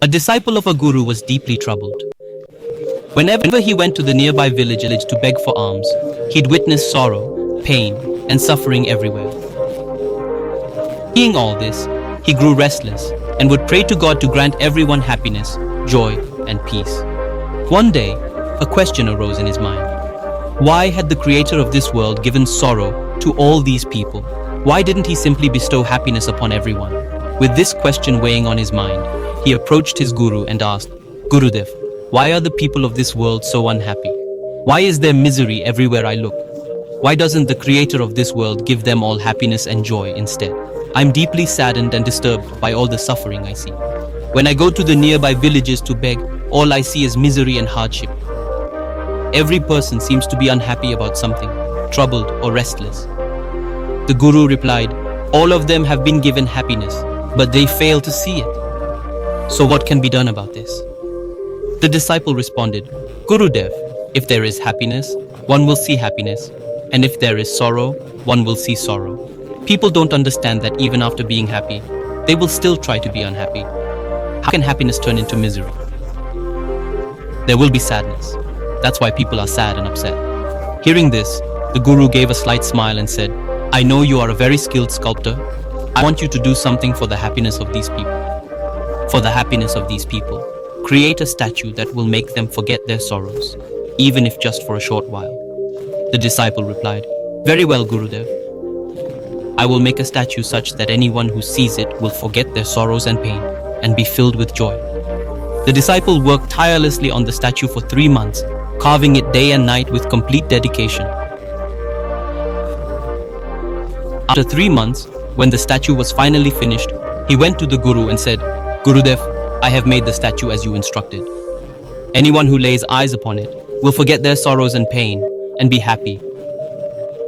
A disciple of a guru was deeply troubled. Whenever he went to the nearby village to beg for alms, he'd witness sorrow, pain, and suffering everywhere. Seeing all this, he grew restless and would pray to God to grant everyone happiness, joy, and peace. One day, a question arose in his mind. Why had the creator of this world given sorrow to all these people? Why didn't he simply bestow happiness upon everyone? With this question weighing on his mind, he approached his guru and asked, Gurudev, why are the people of this world so unhappy? Why is there misery everywhere I look? Why doesn't the creator of this world give them all happiness and joy instead? I'm deeply saddened and disturbed by all the suffering I see. When I go to the nearby villages to beg, all I see is misery and hardship. Every person seems to be unhappy about something, troubled or restless. The guru replied, all of them have been given happiness, but they fail to see it. So what can be done about this? The disciple responded, Gurudev, if there is happiness, one will see happiness, and if there is sorrow, one will see sorrow. People don't understand that even after being happy, they will still try to be unhappy. How can happiness turn into misery? There will be sadness. That's why people are sad and upset. Hearing this, the guru gave a slight smile and said, I know you are a very skilled sculptor. I want you to do something for the happiness of these people. For the happiness of these people, create a statue that will make them forget their sorrows, even if just for a short while. The disciple replied, Very well, Gurudev. I will make a statue such that anyone who sees it will forget their sorrows and pain and be filled with joy. The disciple worked tirelessly on the statue for 3 months, carving it day and night with complete dedication. After 3 months, when the statue was finally finished, he went to the guru and said, Gurudev, I have made the statue as you instructed. Anyone who lays eyes upon it will forget their sorrows and pain and be happy.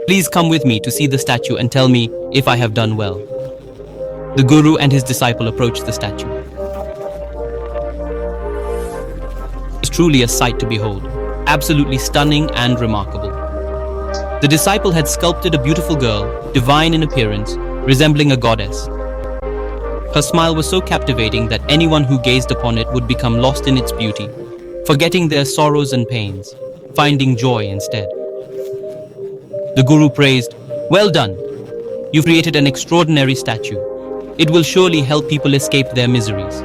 Please come with me to see the statue and tell me if I have done well. The guru and his disciple approached the statue. It was truly a sight to behold, absolutely stunning and remarkable. The disciple had sculpted a beautiful girl, divine in appearance, resembling a goddess. Her smile was so captivating that anyone who gazed upon it would become lost in its beauty, forgetting their sorrows and pains, finding joy instead. The guru praised, Well done! You've created an extraordinary statue. It will surely help people escape their miseries.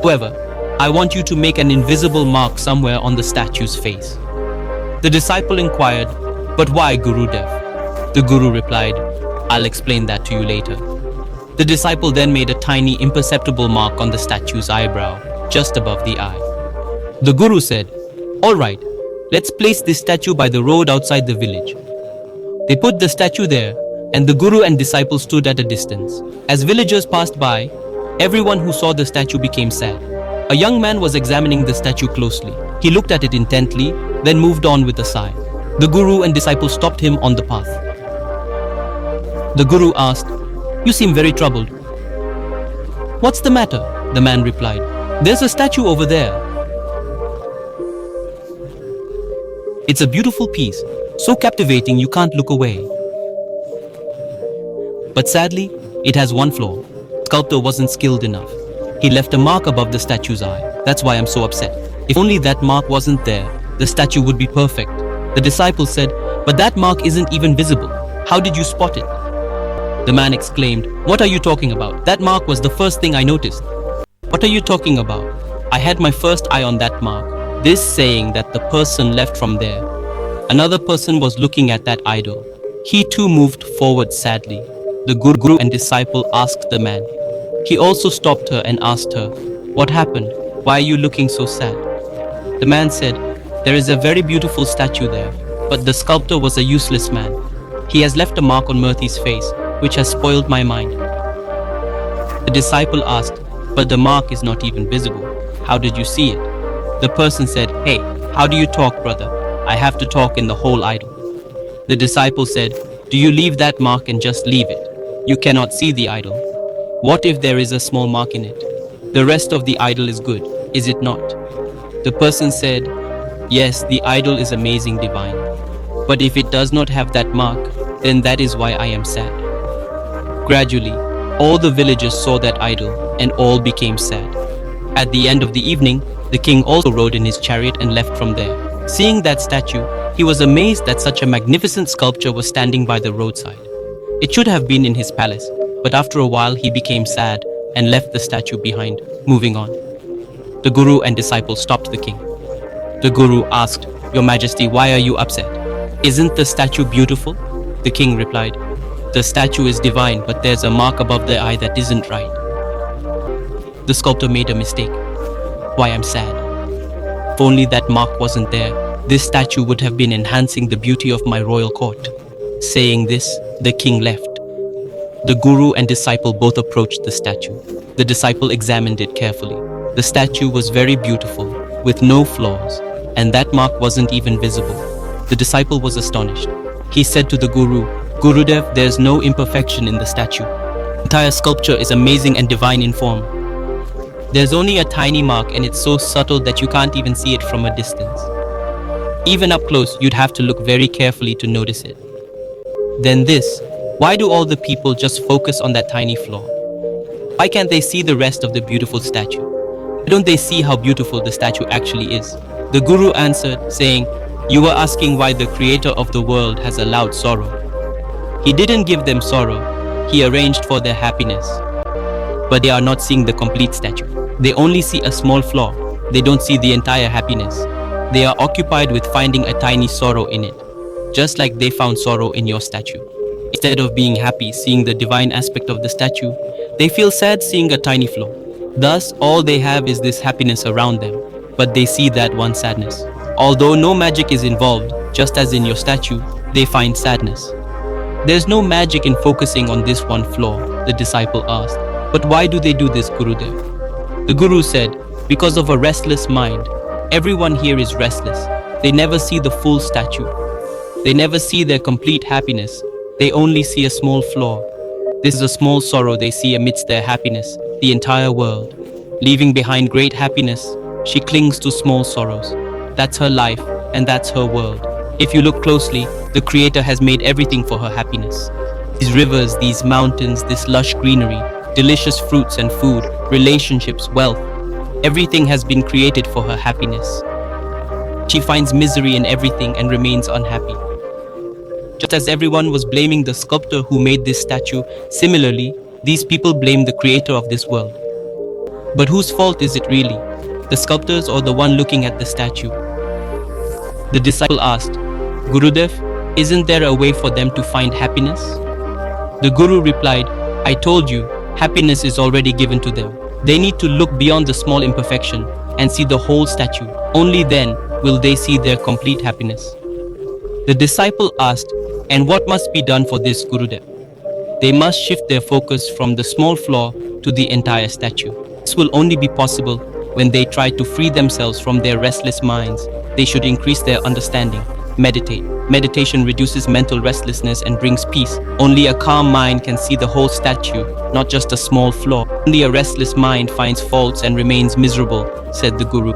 However, I want you to make an invisible mark somewhere on the statue's face. The disciple inquired, But why, Gurudev? The guru replied, I'll explain that to you later. The disciple then made a tiny, imperceptible mark on the statue's eyebrow, just above the eye. The guru said, All right, let's place this statue by the road outside the village. They put the statue there, and the guru and disciple stood at a distance. As villagers passed by, everyone who saw the statue became sad. A young man was examining the statue closely. He looked at it intently, then moved on with a sigh. The guru and disciple stopped him on the path. The guru asked, You seem very troubled. What's the matter? The man replied, There's a statue over there. It's a beautiful piece, so captivating you can't look away. But sadly, it has one flaw. The sculptor wasn't skilled enough. He left a mark above the statue's eye. That's why I'm so upset. If only that mark wasn't there, the statue would be perfect. The disciple said, But that mark isn't even visible. How did you spot it? The man exclaimed, What are you talking about? That mark was the first thing I noticed. What are you talking about? I had my first eye on that mark. This saying that the person left from there. Another person was looking at that idol. He too moved forward sadly. The guru and disciple asked the man. He also stopped her and asked her, What happened? Why are you looking so sad? The man said, There is a very beautiful statue there, but the sculptor was a useless man. He has left a mark on Murthy's face, which has spoiled my mind. The disciple asked, But the mark is not even visible. How did you see it? The person said, Hey, how do you talk, brother? I have to talk in the whole idol. The disciple said, Do you leave that mark and just leave it? You cannot see the idol. What if there is a small mark in it? The rest of the idol is good, is it not? The person said, Yes, the idol is amazing, divine. But if it does not have that mark, then that is why I am sad. Gradually, all the villagers saw that idol and all became sad. At the end of the evening, the king also rode in his chariot and left from there. Seeing that statue, he was amazed that such a magnificent sculpture was standing by the roadside. It should have been in his palace, but after a while he became sad and left the statue behind, moving on. The guru and disciple stopped the king. The guru asked, "Your Majesty, why are you upset? Isn't the statue beautiful?" The king replied, "The statue is divine, but there's a mark above the eye that isn't right. The sculptor made a mistake. Why, I'm sad. If only that mark wasn't there, this statue would have been enhancing the beauty of my royal court." Saying this, the king left. The guru and disciple both approached the statue. The disciple examined it carefully. The statue was very beautiful, with no flaws, and that mark wasn't even visible. The disciple was astonished. He said to the guru, "Gurudev, there's no imperfection in the statue. The entire sculpture is amazing and divine in form. There's only a tiny mark, and it's so subtle that you can't even see it from a distance. Even up close, you'd have to look very carefully to notice it. Then this, why do all the people just focus on that tiny flaw? Why can't they see the rest of the beautiful statue? Why don't they see how beautiful the statue actually is?" The guru answered, saying, "You were asking why the creator of the world has allowed sorrow. He didn't give them sorrow, he arranged for their happiness. But they are not seeing the complete statue. They only see a small flaw. They don't see the entire happiness. They are occupied with finding a tiny sorrow in it, just like they found sorrow in your statue. Instead of being happy seeing the divine aspect of the statue, they feel sad seeing a tiny flaw. Thus, all they have is this happiness around them, but they see that one sadness. Although no magic is involved, just as in your statue, they find sadness." "There's no magic in focusing on this one flaw," the disciple asked. "But why do they do this, Gurudev?" The guru said, "Because of a restless mind. Everyone here is restless. They never see the full statue. They never see their complete happiness. They only see a small flaw. This is a small sorrow they see amidst their happiness, the entire world. Leaving behind great happiness, she clings to small sorrows. That's her life, and that's her world. If you look closely, the Creator has made everything for her happiness. These rivers, these mountains, this lush greenery, delicious fruits and food, relationships, wealth, everything has been created for her happiness. She finds misery in everything and remains unhappy. Just as everyone was blaming the sculptor who made this statue, similarly, these people blame the creator of this world. But whose fault is it really? The sculptor's or the one looking at the statue?" The disciple asked, "Gurudev, isn't there a way for them to find happiness?" The guru replied, "I told you, happiness is already given to them. They need to look beyond the small imperfection and see the whole statue. Only then will they see their complete happiness." The disciple asked, "And what must be done for this, Gurudev?" "They must shift their focus from the small flaw to the entire statue. This will only be possible when they try to free themselves from their restless minds. They should increase their understanding. Meditate. Meditation reduces mental restlessness and brings peace. Only a calm mind can see the whole statue, not just a small flaw. Only a restless mind finds faults and remains miserable," said the guru.